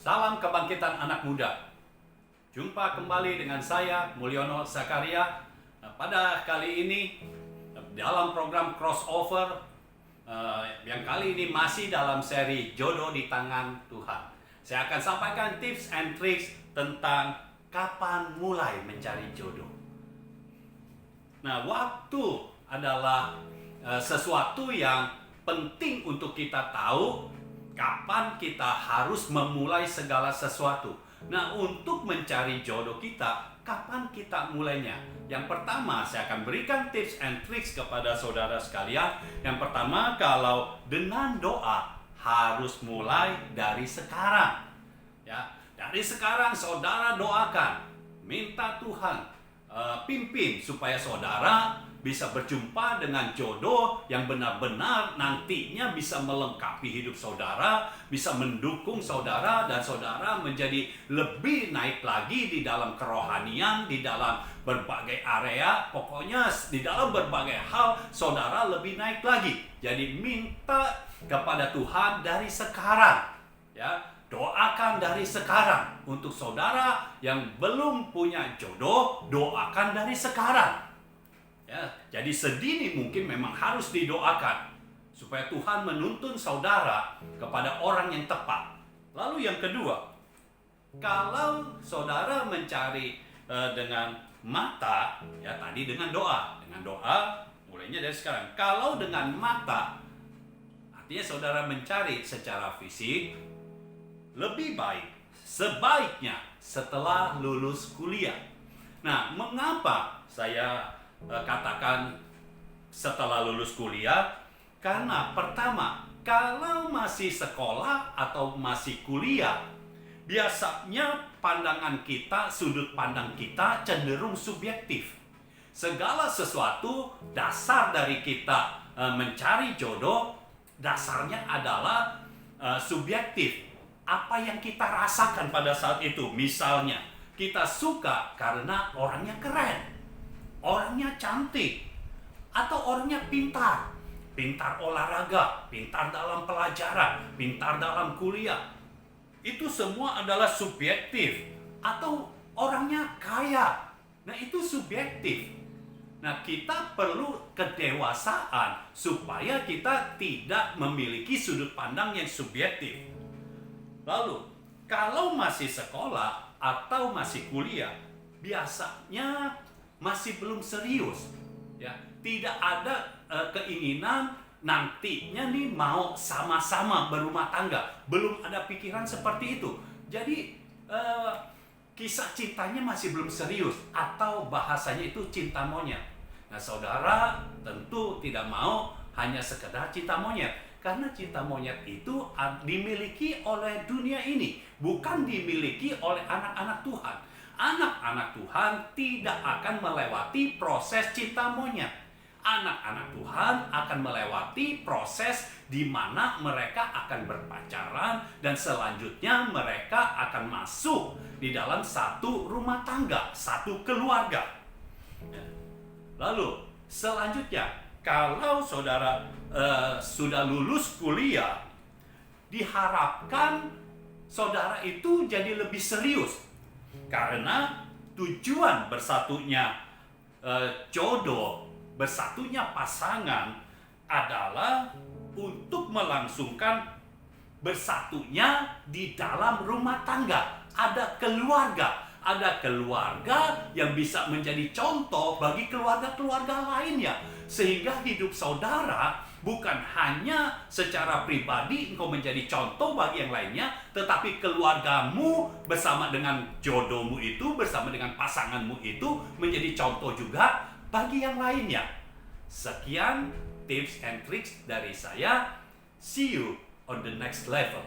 Salam kebangkitan anak muda. Jumpa kembali dengan saya, Mulyono Zakaria. Pada kali ini, dalam program crossover, yang kali ini masih dalam seri Jodoh di Tangan Tuhan. Saya akan sampaikan tips and tricks tentang kapan mulai mencari jodoh. Nah, waktu adalah sesuatu yang penting untuk kita tahu kapan kita harus memulai segala sesuatu. Nah, untuk mencari jodoh kita, kapan kita mulainya? Yang pertama, saya akan berikan tips and tricks kepada saudara sekalian. Yang pertama, kalau dengan doa harus mulai dari sekarang. Ya, dari sekarang saudara doakan, minta Tuhan pimpin supaya saudara bisa berjumpa dengan jodoh yang benar-benar nantinya bisa melengkapi hidup saudara, bisa mendukung saudara, dan saudara menjadi lebih naik lagi di dalam kerohanian, di dalam berbagai area, pokoknya di dalam berbagai hal saudara lebih naik lagi. Jadi minta kepada Tuhan dari sekarang, ya. Doakan dari sekarang. Untuk saudara yang belum punya jodoh, doakan dari sekarang. Ya, jadi sedini mungkin memang harus didoakan supaya Tuhan menuntun saudara kepada orang yang tepat. Lalu yang kedua, kalau saudara mencari dengan mata, ya tadi dengan doa mulainya dari sekarang. Kalau dengan mata, artinya saudara mencari secara fisik, lebih baik sebaiknya setelah lulus kuliah. Nah, mengapa saya katakan setelah lulus kuliah? Karena pertama, kalau masih sekolah atau masih kuliah, biasanya pandangan kita, sudut pandang kita cenderung subjektif. Segala sesuatu, dasar dari kita mencari jodoh, dasarnya adalah subjektif. Apa yang kita rasakan pada saat itu. Misalnya, kita suka karena orangnya keren, orangnya cantik, atau orangnya pintar olahraga, pintar dalam pelajaran, pintar dalam kuliah. Itu semua adalah subjektif. Atau orangnya kaya. Nah, itu subjektif. Nah, kita perlu kedewasaan supaya kita tidak memiliki sudut pandang yang subjektif. Lalu, kalau masih sekolah atau masih kuliah, biasanya masih belum serius, ya. Tidak ada keinginan nantinya nih mau sama-sama berumah tangga. Belum ada pikiran seperti itu. Jadi kisah cintanya masih belum serius, atau bahasanya itu cinta monyet. Nah, saudara tentu tidak mau hanya sekedar cinta monyet. Karena cinta monyet itu dimiliki oleh dunia ini, bukan dimiliki oleh anak-anak Tuhan. Anak-anak Tuhan tidak akan melewati proses cinta monyet. Anak-anak Tuhan akan melewati proses di mana mereka akan berpacaran dan selanjutnya mereka akan masuk di dalam satu rumah tangga, satu keluarga. Lalu selanjutnya, kalau saudara sudah lulus kuliah, diharapkan saudara itu jadi lebih serius. Karena tujuan bersatunya jodoh, bersatunya pasangan adalah untuk melangsungkan bersatunya di dalam rumah tangga. Ada keluarga yang bisa menjadi contoh bagi keluarga-keluarga lainnya. Sehingga hidup saudara bukan hanya secara pribadi engkau menjadi contoh bagi yang lainnya, tetapi keluargamu bersama dengan jodohmu itu, bersama dengan pasanganmu itu menjadi contoh juga bagi yang lainnya. Sekian tips and tricks dari saya. See you on the next level.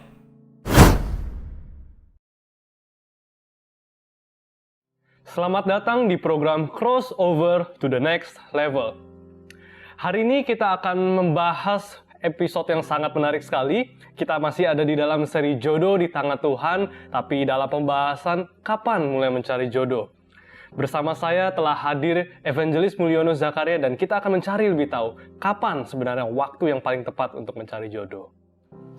Selamat datang di program Crossover to the Next Level. Hari ini kita akan membahas episode yang sangat menarik sekali. Kita masih ada di dalam seri Jodoh di Tangan Tuhan, tapi dalam pembahasan kapan mulai mencari jodoh. Bersama saya telah hadir Evangelis Mulyono Zakaria dan kita akan mencari lebih tahu kapan sebenarnya waktu yang paling tepat untuk mencari jodoh.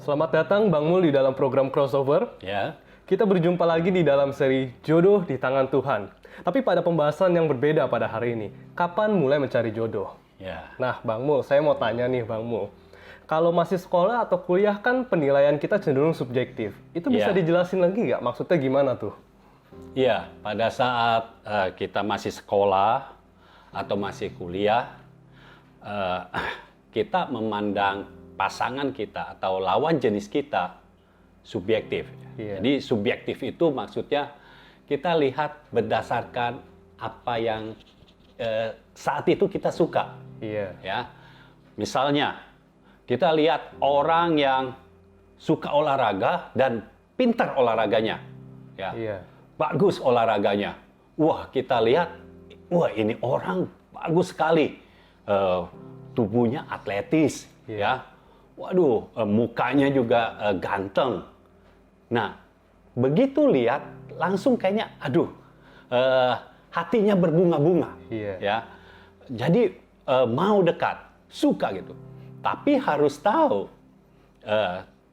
Selamat datang Bang Mul di dalam program Crossover. Ya. Kita berjumpa lagi di dalam seri Jodoh di Tangan Tuhan. Tapi pada pembahasan yang berbeda pada hari ini, kapan mulai mencari jodoh? Ya. Nah, Bang Mul, saya mau tanya nih, Bang Mul. Kalau masih sekolah atau kuliah kan penilaian kita cenderung subjektif. Itu bisa Ya. dijelasin lagi nggak? Maksudnya gimana tuh? Iya, pada saat kita masih sekolah atau masih kuliah, kita memandang pasangan kita atau lawan jenis kita subjektif. Iya. Jadi subjektif itu maksudnya kita lihat berdasarkan apa yang saat itu kita suka. Iya. Ya, misalnya kita lihat orang yang suka olahraga dan pintar olahraganya, ya, Iya. bagus olahraganya. Wah, kita lihat, wah ini orang bagus sekali, tubuhnya atletis, ya. Waduh, mukanya juga ganteng. Nah, begitu lihat langsung kayaknya, aduh, hatinya berbunga-bunga, Iya. ya. Jadi mau dekat, suka gitu. Tapi harus tahu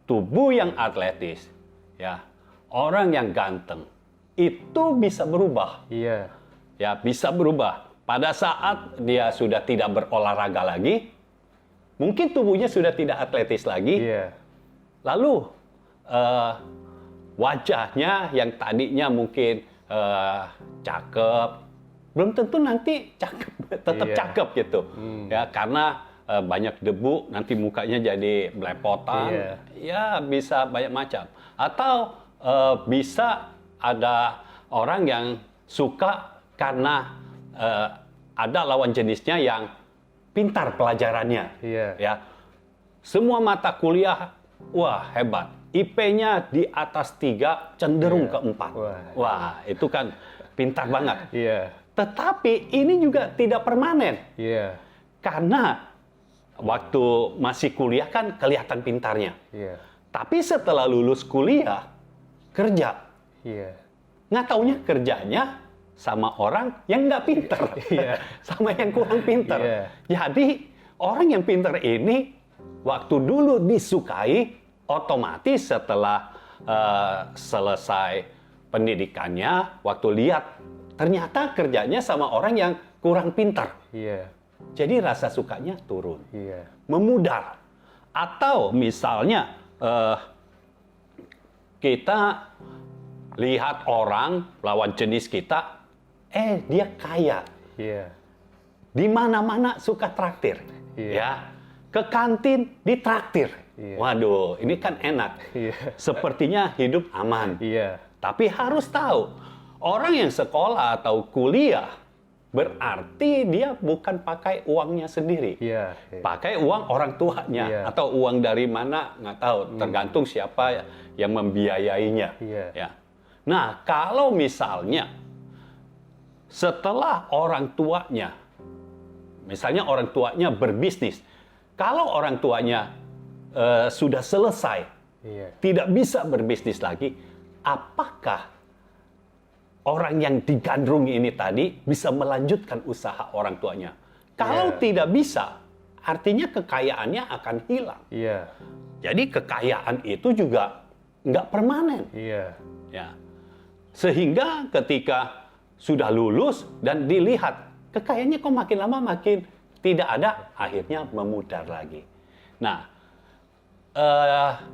tubuh yang atletis, ya, orang yang ganteng itu bisa berubah, Iya. ya, bisa berubah. Pada saat dia sudah tidak berolahraga lagi, mungkin tubuhnya sudah tidak atletis lagi. Iya. Lalu wajahnya yang tadinya mungkin cakep, belum tentu nanti cakep, tetap Iya. cakep gitu, ya, karena banyak debu nanti mukanya jadi belepotan, Iya. ya bisa banyak macam. Atau bisa ada orang yang suka karena ada lawan jenisnya yang pintar pelajarannya, Iya. ya. Semua mata kuliah, wah hebat. IP-nya di atas 3, cenderung ke 4. Wah, itu kan pintar banget. Iya. Tetapi ini juga tidak permanen. Iya. Karena waktu masih kuliah kan kelihatan pintarnya. Iya. Tapi setelah lulus kuliah, kerja. Iya. Nggak taunya kerjanya sama orang yang nggak pinter. Iya. Sama yang kurang pinter. Iya. Jadi orang yang pinter ini waktu dulu disukai, otomatis setelah selesai pendidikannya, waktu lihat ternyata kerjanya sama orang yang kurang pinter. Iya. Jadi rasa sukanya turun, Iya. memudar. Atau misalnya kita lihat orang lawan jenis kita, dia kaya. Iya. Di mana-mana suka traktir, Iya. ya. Ke kantin ditraktir. Iya. Waduh, ini kan enak. Iya. Sepertinya hidup aman. Iya. Tapi harus tahu, orang yang sekolah atau kuliah berarti dia bukan pakai uangnya sendiri. Iya. Pakai uang orang tuanya, Iya. atau uang dari mana nggak tahu, tergantung siapa yang membiayainya. Iya. Ya. Nah, kalau misalnya setelah orang tuanya, misalnya orang tuanya berbisnis, kalau orang tuanya sudah selesai, Iya. tidak bisa berbisnis lagi, apakah orang yang digandrungi ini tadi bisa melanjutkan usaha orang tuanya? Kalau Iya. tidak bisa, artinya kekayaannya akan hilang. Iya. Jadi kekayaan itu juga nggak permanen. Iya. Ya. Sehingga ketika sudah lulus dan dilihat, kekayaannya kok makin lama makin tidak ada, akhirnya memudar lagi. Nah,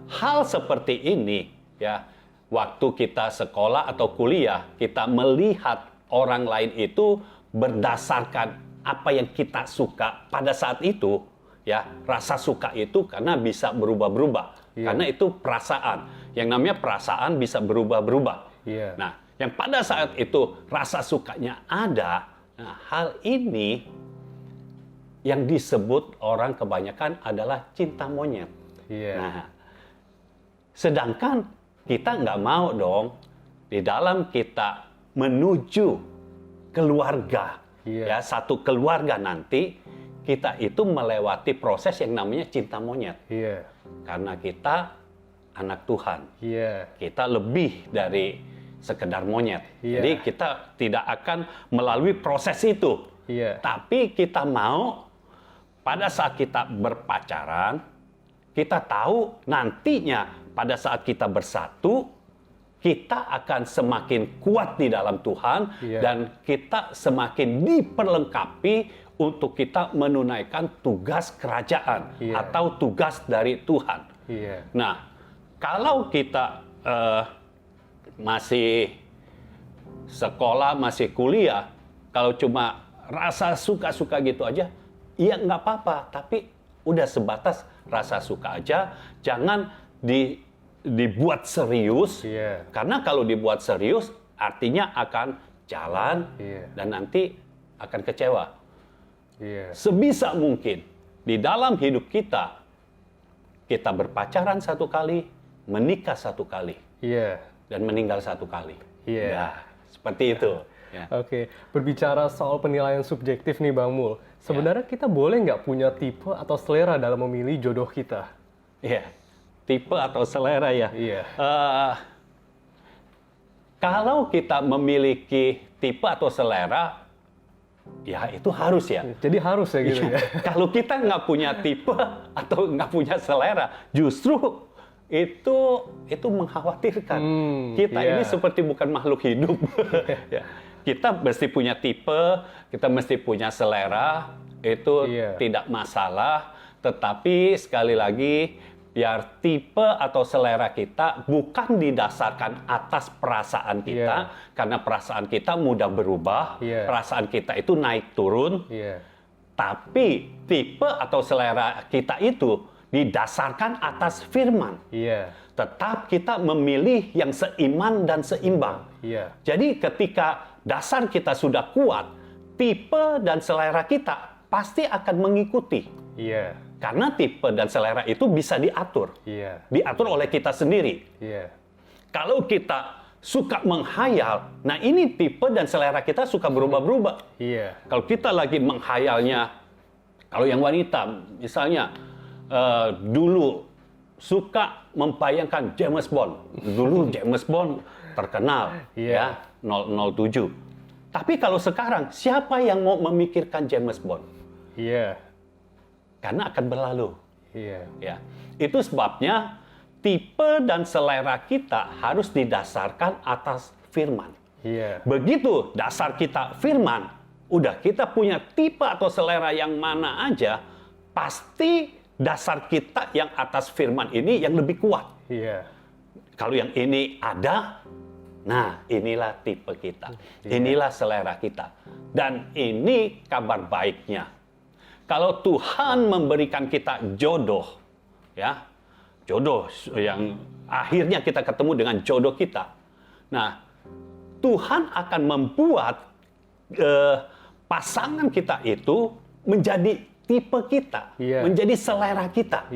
hal seperti ini, ya, waktu kita sekolah atau kuliah, kita melihat orang lain itu berdasarkan apa yang kita suka pada saat itu, ya, rasa suka itu karena bisa berubah-berubah. Iya. Karena itu perasaan. Yang namanya perasaan bisa berubah-berubah. Iya. Nah, yang pada saat itu rasa sukanya ada, nah, hal ini yang disebut orang kebanyakan adalah cinta monyet. Iya. Nah, sedangkan kita nggak mau dong di dalam kita menuju keluarga, Iya. ya, satu keluarga nanti kita itu melewati proses yang namanya cinta monyet. Iya. Karena kita anak Tuhan. Iya. Kita lebih dari sekedar monyet. Iya. Jadi kita tidak akan melalui proses itu. Iya. Tapi kita mau pada saat kita berpacaran, kita tahu nantinya pada saat kita bersatu, kita akan semakin kuat di dalam Tuhan dan kita semakin diperlengkapi untuk kita menunaikan tugas kerajaan atau tugas dari Tuhan. Nah, kalau kita masih sekolah, masih kuliah, kalau cuma rasa suka-suka gitu aja, ya nggak apa-apa. Tapi udah sebatas rasa suka aja, jangan dibuat serius. Karena kalau dibuat serius, artinya akan jalan dan nanti akan kecewa. Sebisa mungkin di dalam hidup kita, kita berpacaran 1 kali, menikah 1 kali, dan meninggal 1 kali. Ya, seperti itu. Oke, berbicara soal penilaian subjektif nih Bang Mul, sebenarnya kita boleh nggak punya tipe atau selera dalam memilih jodoh kita? Tipe atau selera ya. Kalau kita memiliki tipe atau selera, ya itu harus ya. Jadi harus ya gitu ya. Kalau kita nggak punya tipe atau nggak punya selera, justru itu mengkhawatirkan. Kita ini seperti bukan makhluk hidup. Kita mesti punya tipe, kita mesti punya selera, itu tidak masalah. Tetapi sekali lagi, biar tipe atau selera kita bukan didasarkan atas perasaan kita, karena perasaan kita mudah berubah, perasaan kita itu naik turun. Tapi tipe atau selera kita itu didasarkan atas firman. Tetap kita memilih yang seiman dan seimbang. Jadi ketika dasar kita sudah kuat, tipe dan selera kita pasti akan mengikuti. Karena tipe dan selera itu bisa diatur. Diatur oleh kita sendiri. Kalau kita suka menghayal, nah ini tipe dan selera kita suka berubah-berubah. Kalau kita lagi menghayalnya, kalau yang wanita misalnya dulu suka membayangkan James Bond. Dulu James Bond terkenal, 007. Tapi kalau sekarang, siapa yang mau memikirkan James Bond? Karena akan berlalu. Itu sebabnya tipe dan selera kita harus didasarkan atas firman. Begitu dasar kita firman, udah kita punya tipe atau selera yang mana aja, pasti dasar kita yang atas firman ini yang lebih kuat. Kalau yang ini ada, nah inilah tipe kita, inilah selera kita. Dan ini kabar baiknya. Kalau Tuhan memberikan kita jodoh, jodoh yang akhirnya kita ketemu dengan jodoh kita. Nah, Tuhan akan membuat pasangan kita itu menjadi tipe kita, menjadi selera kita.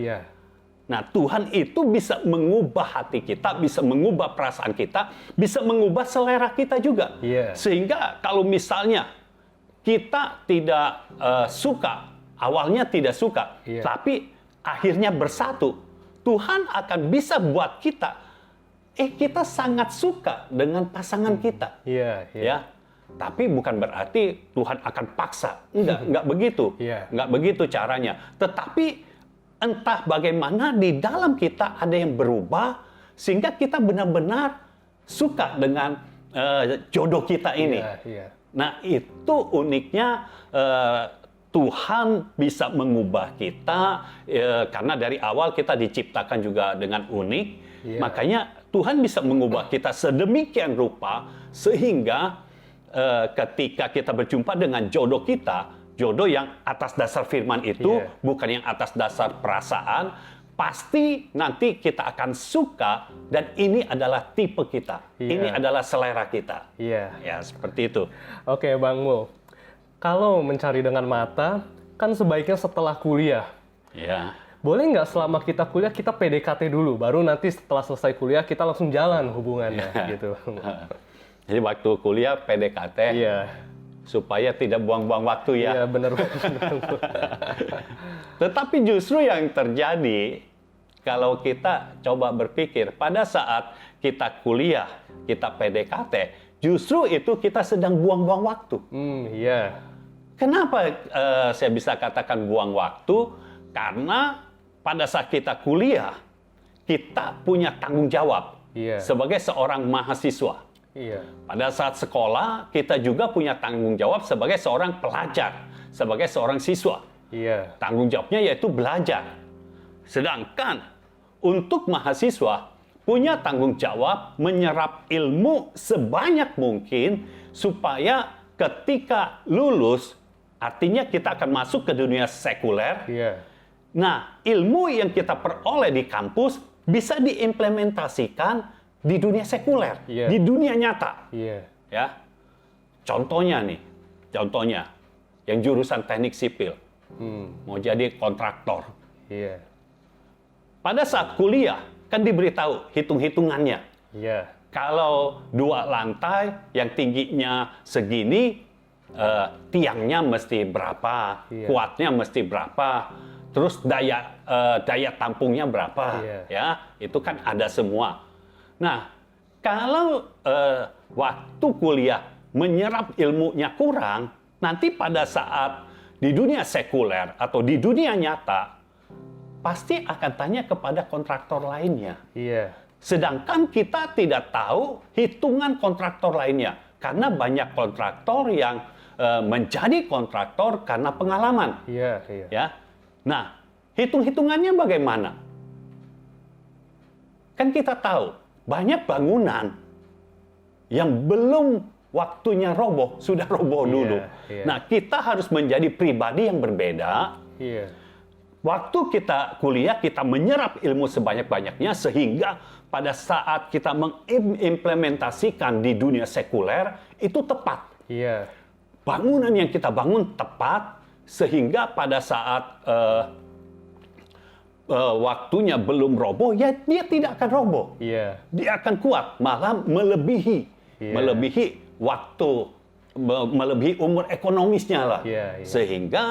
Nah, Tuhan itu bisa mengubah hati kita, bisa mengubah perasaan kita, bisa mengubah selera kita juga. Sehingga kalau misalnya kita tidak suka, awalnya tidak suka, tapi akhirnya bersatu, Tuhan akan bisa buat kita, kita sangat suka dengan pasangan kita. Tapi bukan berarti Tuhan akan paksa. Enggak begitu. Enggak begitu caranya. Tetapi entah bagaimana di dalam kita ada yang berubah sehingga kita benar-benar suka dengan jodoh kita ini. Nah, itu uniknya Tuhan bisa mengubah kita karena dari awal kita diciptakan juga dengan unik. Makanya Tuhan bisa mengubah kita sedemikian rupa sehingga ketika kita berjumpa dengan jodoh kita, jodoh yang atas dasar firman itu, bukan yang atas dasar perasaan, pasti nanti kita akan suka dan ini adalah tipe kita. Ini adalah selera kita. Ya, seperti itu. Oke, Bang Mul. Kalau mencari dengan mata, kan sebaiknya setelah kuliah. Boleh nggak selama kita kuliah, kita PDKT dulu, baru nanti setelah selesai kuliah, kita langsung jalan hubungannya, gitu. Jadi waktu kuliah PDKT, supaya tidak buang-buang waktu ya. Iya, benar. Tetapi justru yang terjadi, kalau kita coba berpikir, pada saat kita kuliah, kita PDKT, justru itu kita sedang buang-buang waktu. Kenapa saya bisa katakan buang waktu? Karena pada saat kita kuliah, kita punya tanggung jawab. Iya. sebagai seorang mahasiswa. Iya. Pada saat sekolah, kita juga punya tanggung jawab sebagai seorang pelajar, sebagai seorang siswa. Iya. Tanggung jawabnya yaitu belajar. Sedangkan untuk mahasiswa punya tanggung jawab menyerap ilmu sebanyak mungkin supaya ketika lulus, artinya kita akan masuk ke dunia sekuler. Iya. Nah, ilmu yang kita peroleh di kampus bisa diimplementasikan di dunia sekuler, Iya. di dunia nyata. Iya. Ya, contohnya yang jurusan teknik sipil, mau jadi kontraktor. Iya. Pada saat kuliah kan diberitahu hitung-hitungannya. Iya. Kalau 2 lantai yang tingginya segini, tiangnya mesti berapa, Iya. kuatnya mesti berapa, terus daya tampungnya berapa, Iya. ya itu kan ada semua. Nah, kalau waktu kuliah menyerap ilmunya kurang, nanti pada saat di dunia sekuler atau di dunia nyata, pasti akan tanya kepada kontraktor lainnya. Iya. Sedangkan kita tidak tahu hitungan kontraktor lainnya. Karena banyak kontraktor yang menjadi kontraktor karena pengalaman. Iya. Iya. Ya. Nah, hitung-hitungannya bagaimana? Kan kita tahu, banyak bangunan yang belum waktunya roboh, sudah roboh dulu. Iya. Nah, kita harus menjadi pribadi yang berbeda. Iya. Waktu kita kuliah, kita menyerap ilmu sebanyak-banyaknya sehingga pada saat kita mengimplementasikan di dunia sekuler, itu tepat. Iya. Bangunan yang kita bangun tepat sehingga pada saat waktunya belum roboh, ya dia tidak akan roboh. Iya. Dia akan kuat, malah melebihi waktu, melebihi umur ekonomisnya lah. Iya, iya. Sehingga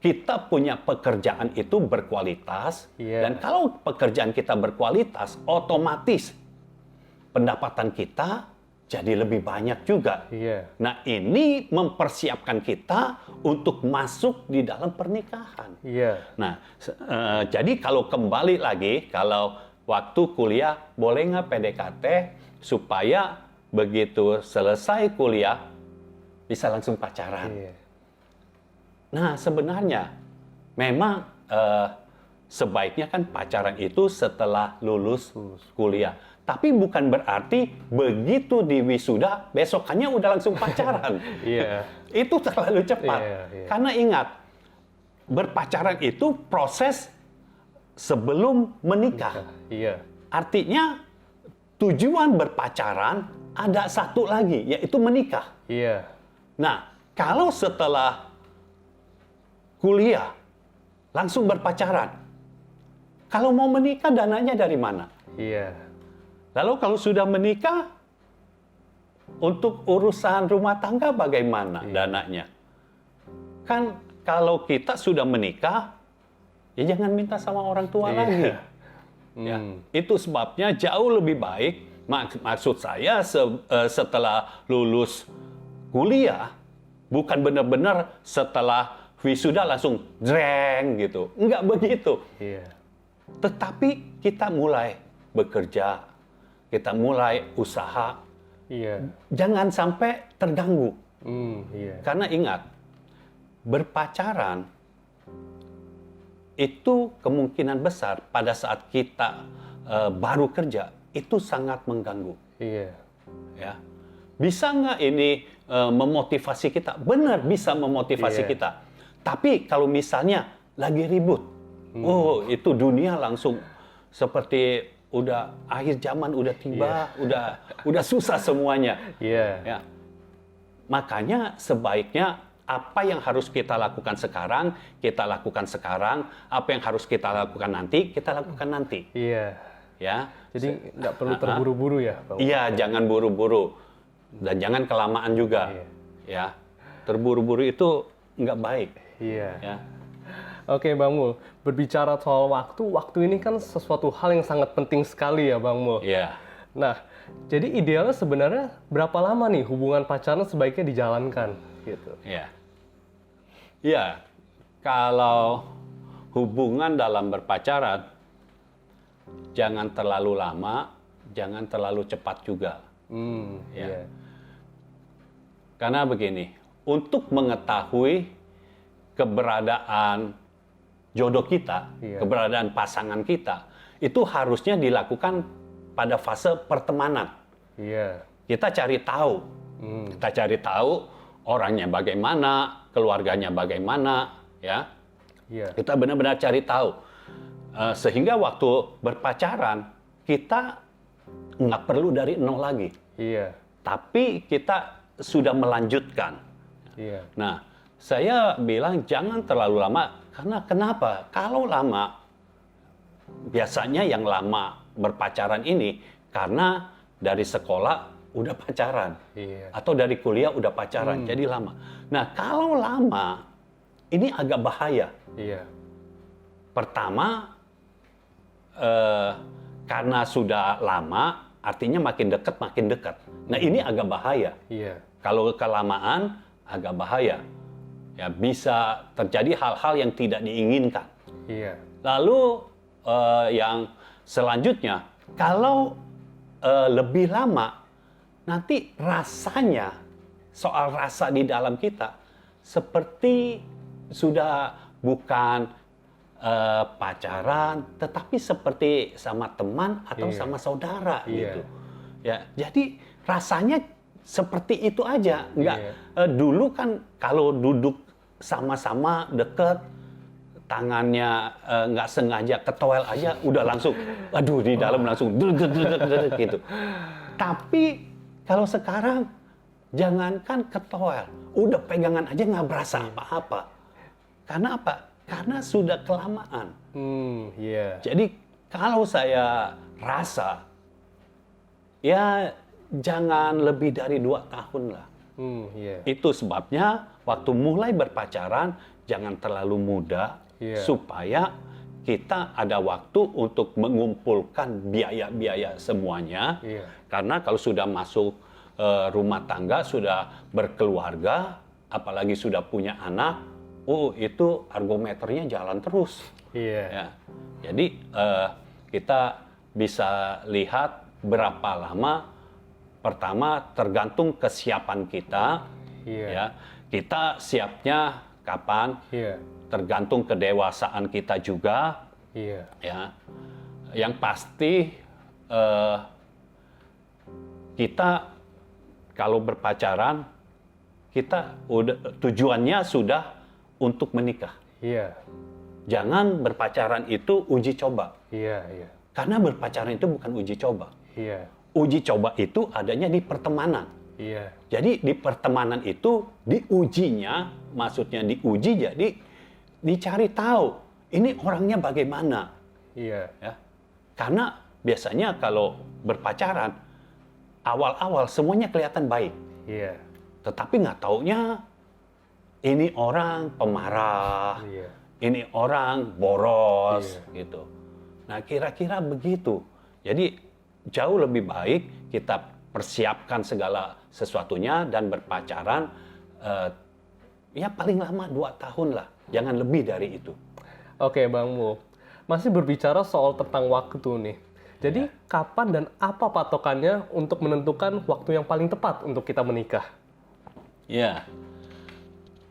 kita punya pekerjaan itu berkualitas, Iya. dan kalau pekerjaan kita berkualitas, otomatis pendapatan kita jadi lebih banyak juga. Iya. Nah, ini mempersiapkan kita untuk masuk di dalam pernikahan. Iya. Nah, jadi kalau kembali lagi, kalau waktu kuliah boleh nggak PDKT supaya begitu selesai kuliah bisa langsung pacaran? Iya. Nah, sebenarnya memang sebaiknya kan pacaran itu setelah lulus kuliah. Tapi bukan berarti begitu di wisuda besokannya udah langsung pacaran. Iya. Itu terlalu cepat. Iya, iya. Karena ingat, berpacaran itu proses sebelum menikah. Iya. Artinya tujuan berpacaran ada satu lagi, yaitu menikah. Iya. Nah, kalau setelah kuliah langsung berpacaran, kalau mau menikah dananya dari mana? Iya. Lalu kalau sudah menikah, untuk urusan rumah tangga bagaimana dananya? Kan kalau kita sudah menikah, ya jangan minta sama orang tua lagi. Ya, itu sebabnya jauh lebih baik, maksud saya setelah lulus kuliah, bukan benar-benar setelah wisuda langsung jreng gitu. Enggak begitu. Iya. Tetapi kita mulai bekerja, kita mulai usaha, Iya. jangan sampai terganggu. Iya. Karena ingat, berpacaran itu kemungkinan besar pada saat kita baru kerja, itu sangat mengganggu. Iya. Ya. Bisa nggak ini memotivasi kita? Benar, bisa memotivasi Iya. kita. Tapi kalau misalnya lagi ribut, oh itu dunia langsung seperti udah akhir zaman udah tiba, udah susah semuanya. Iya. Ya. Makanya sebaiknya apa yang harus kita lakukan sekarang, kita lakukan sekarang. Apa yang harus kita lakukan nanti, kita lakukan nanti. Iya. Ya. Jadi nggak perlu terburu-buru ya, Bang? Iya, jangan buru-buru dan jangan kelamaan juga. Iya. Ya, terburu-buru itu nggak baik. Iya. Ya. Oke, Bang Mul. Berbicara soal waktu ini kan sesuatu hal yang sangat penting sekali ya, Bang Mul. Iya. Nah, jadi idealnya sebenarnya berapa lama nih hubungan pacaran sebaiknya dijalankan, gitu? Iya. Iya. Kalau hubungan dalam berpacaran, jangan terlalu lama, jangan terlalu cepat juga. Ya. Iya. Karena begini, untuk mengetahui keberadaan jodoh kita, Iya. keberadaan pasangan kita, itu harusnya dilakukan pada fase pertemanan. Iya. Kita cari tahu. Kita cari tahu orangnya bagaimana, keluarganya bagaimana, ya. Iya. Kita benar-benar cari tahu. Sehingga waktu berpacaran, kita nggak perlu dari nol lagi. Iya. Tapi kita sudah melanjutkan. Iya. Nah, saya bilang jangan terlalu lama. Karena kenapa? Kalau lama, biasanya yang lama berpacaran ini, karena dari sekolah udah pacaran. Iya. Atau dari kuliah udah pacaran, jadi lama. Nah, kalau lama, ini agak bahaya. Iya. Pertama, karena sudah lama, artinya makin dekat. Nah, ini agak bahaya. Iya. Kalau kelamaan, agak bahaya. Ya, bisa terjadi hal-hal yang tidak diinginkan. Iya. Lalu, yang selanjutnya, kalau lebih lama, nanti rasanya, soal rasa di dalam kita, seperti sudah bukan pacaran, tetapi seperti sama teman atau Iya. sama saudara Iya. gitu. Ya, jadi rasanya seperti itu aja. Nggak, Iya. dulu kan kalau duduk sama-sama deket, tangannya nggak sengaja ketowel aja, udah langsung, aduh di dalam langsung gitu. Tapi kalau sekarang, jangankan ketowel, udah pegangan aja nggak berasa apa-apa. Karena apa? Karena sudah kelamaan. Iya. Jadi kalau saya rasa, ya jangan lebih dari 2 tahun lah. Iya. Itu sebabnya waktu mulai berpacaran, jangan terlalu muda, Iya. supaya kita ada waktu untuk mengumpulkan biaya-biaya semuanya. Iya. Karena kalau sudah masuk rumah tangga, sudah berkeluarga, apalagi sudah punya anak, itu argometernya jalan terus. Iya. Ya. Jadi kita bisa lihat berapa lama. Pertama tergantung kesiapan kita. Iya. Ya. Kita siapnya kapan? Iya. Tergantung kedewasaan kita juga. Iya. Ya. Yang pasti kita kalau berpacaran, kita tujuannya sudah untuk menikah. Iya. Jangan berpacaran itu uji coba. Iya. Iya. Karena berpacaran itu bukan uji coba. Iya. Uji coba itu adanya di pertemanan. Iya. Jadi di pertemanan itu diujinya, maksudnya diuji, jadi dicari tahu ini orangnya bagaimana. Iya. Ya. Karena biasanya kalau berpacaran, awal-awal semuanya kelihatan baik. Iya. Tetapi nggak taunya ini orang pemarah, Iya. ini orang boros, Iya. gitu. Nah, kira-kira begitu. Jadi jauh lebih baik kita persiapkan segala sesuatunya dan berpacaran, ya paling lama 2 tahun lah, jangan lebih dari itu. Oke, Bang Mu. Masih berbicara soal tentang waktu nih. Jadi, kapan dan apa patokannya untuk menentukan waktu yang paling tepat untuk kita menikah? Ya.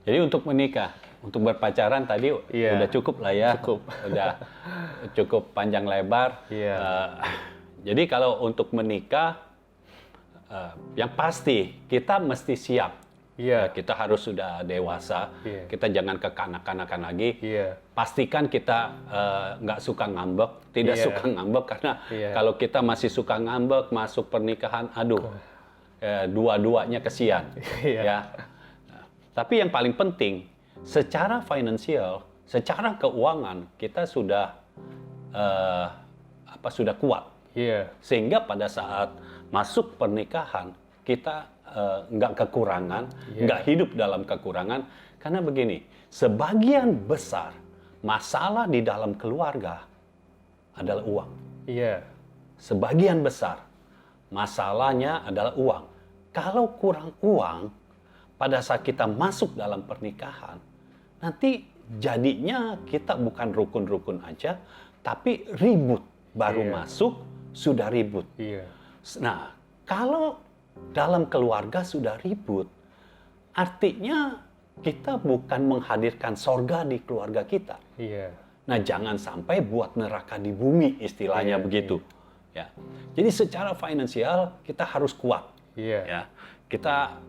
Jadi untuk menikah, untuk berpacaran tadi Iya. udah cukup lah ya. Cukup. Udah cukup panjang lebar. Iya. Jadi kalau untuk menikah, yang pasti kita mesti siap. Iya. Kita harus sudah dewasa. Iya. Kita jangan kekanak-kanakan lagi. Iya. Pastikan kita nggak suka ngambek, tidak Iya. suka ngambek, karena Iya. kalau kita masih suka ngambek masuk pernikahan, aduh, dua-duanya kesian. Iya. Ya. Nah, tapi yang paling penting, secara finansial, secara keuangan kita sudah sudah kuat, Iya. sehingga pada saat masuk pernikahan kita nggak kekurangan, Iya. nggak hidup dalam kekurangan. Karena begini, sebagian besar masalah di dalam keluarga adalah uang. Iya. Sebagian besar masalahnya adalah uang. Kalau kurang uang, pada saat kita masuk dalam pernikahan, nanti jadinya kita bukan rukun-rukun aja, tapi ribut. baru Iya. masuk sudah ribut. Iya. Nah, kalau dalam keluarga sudah ribut, artinya kita bukan menghadirkan sorga di keluarga kita. Iya. Nah, jangan sampai buat neraka di bumi, istilahnya Iya, begitu. Ya. Jadi secara finansial kita harus kuat. Iya. Ya. Kita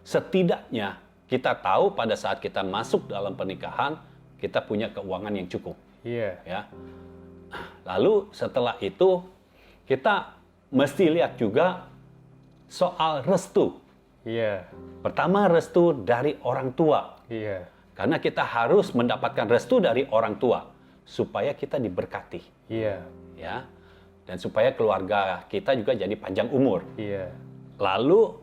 setidaknya kita tahu pada saat kita masuk dalam pernikahan, kita punya keuangan yang cukup. Iya. Ya. Lalu setelah itu kita mesti lihat juga soal restu. Iya. Pertama, restu dari orang tua. Iya. Karena kita harus mendapatkan restu dari orang tua supaya kita diberkati, Iya. ya. Dan supaya keluarga kita juga jadi panjang umur. Iya. Lalu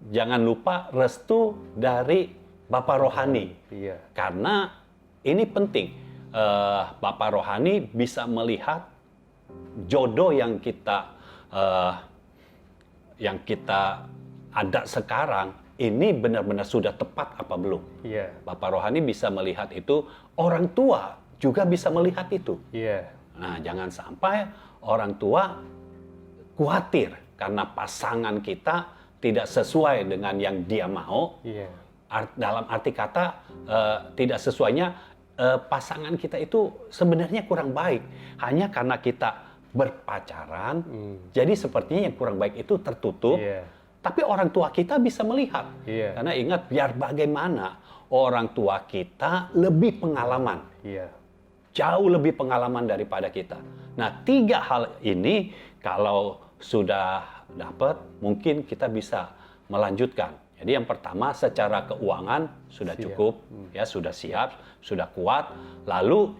jangan lupa restu dari Bapak rohani. Iya. Karena ini penting. Bapak rohani bisa melihat jodoh yang kita ada sekarang ini benar-benar sudah tepat apa belum. Iya. Bapak rohani bisa melihat itu, orang tua juga bisa melihat itu. Iya. Nah, jangan sampai orang tua khawatir karena pasangan kita tidak sesuai dengan yang dia mau. Iya. Dalam arti kata tidak sesuainya, pasangan kita itu sebenarnya kurang baik. Hanya karena kita berpacaran, jadi sepertinya yang kurang baik itu tertutup. Iya. Tapi orang tua kita bisa melihat. Iya. Karena ingat, biar bagaimana orang tua kita lebih pengalaman. Iya. Jauh lebih pengalaman daripada kita. Nah, 3 hal ini kalau sudah dapat, mungkin kita bisa melanjutkan. Jadi yang pertama, secara keuangan sudah Siap. cukup, ya sudah siap, sudah kuat. Lalu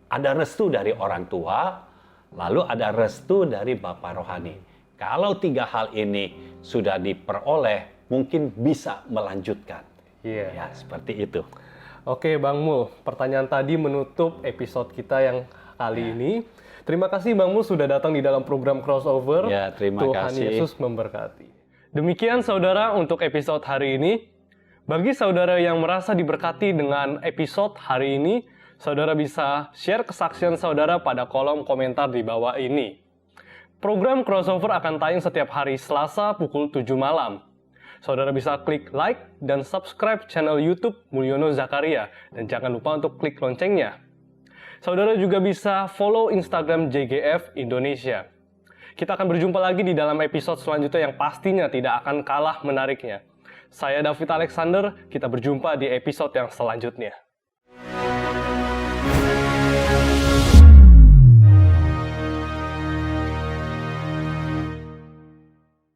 ada restu dari orang tua, lalu ada restu dari Bapak rohani. Kalau 3 hal ini sudah diperoleh, mungkin bisa melanjutkan. Iya. Ya, seperti itu. Oke, Bang Mul. Pertanyaan tadi menutup episode kita yang kali ini. Terima kasih Bang Mul sudah datang di dalam program Crossover. Ya, terima Tuhan kasih. Yesus memberkati. Demikian saudara untuk episode hari ini. Bagi saudara yang merasa diberkati dengan episode hari ini, saudara bisa share kesaksian saudara pada kolom komentar di bawah ini. Program Crossover akan tayang setiap hari Selasa pukul 7 malam. Saudara bisa klik like dan subscribe channel YouTube Mulyono Zakaria. Dan jangan lupa untuk klik loncengnya. Saudara juga bisa follow Instagram JGF Indonesia. Kita akan berjumpa lagi di dalam episode selanjutnya yang pastinya tidak akan kalah menariknya. Saya David Alexander, kita berjumpa di episode yang selanjutnya.